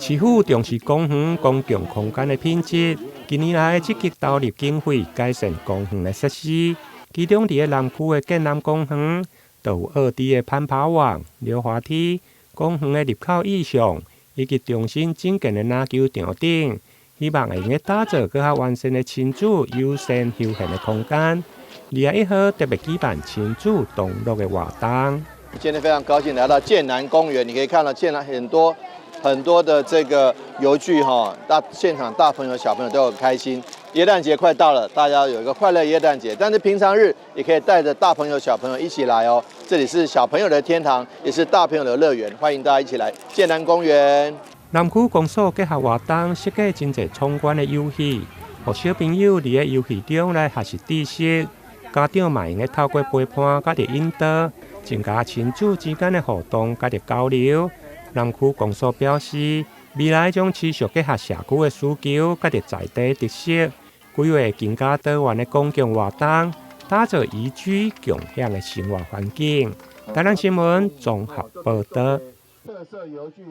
市府重視公園公共空間的品質，近年來積極投入經費改善公園的設施。其中，在南區的建南公園，就有2D 的攀爬網、溜滑梯、公園的入口意象，以及重新整建的籃球場等，希望會用打造更加完善的親子友善休閒的空間。2月1號特別舉辦親子同樂的活動。今天非常高興來到建南公園，你可以看到建南很多的這個遊具哈，現場大朋友小朋友都很開心。耶誕節快到了，大家有一個快樂耶誕節。但是平常日也可以帶着大朋友小朋友一起來哦。這裡是小朋友的天堂，也是大朋友的樂園，歡迎大家一起來建南公園。南區公所結合活動，設計真濟壯觀的遊戲，讓小朋友在遊戲中來學習知識。家長嘛用透過陪伴甲的引導，增加親子之間的互動甲的交流。南區公所表示，未來將持續結合社區的需求甲的在地特色，規劃更加多元的公共活動，打造宜居共享的生活環境。台南新聞綜合報道。特色遊具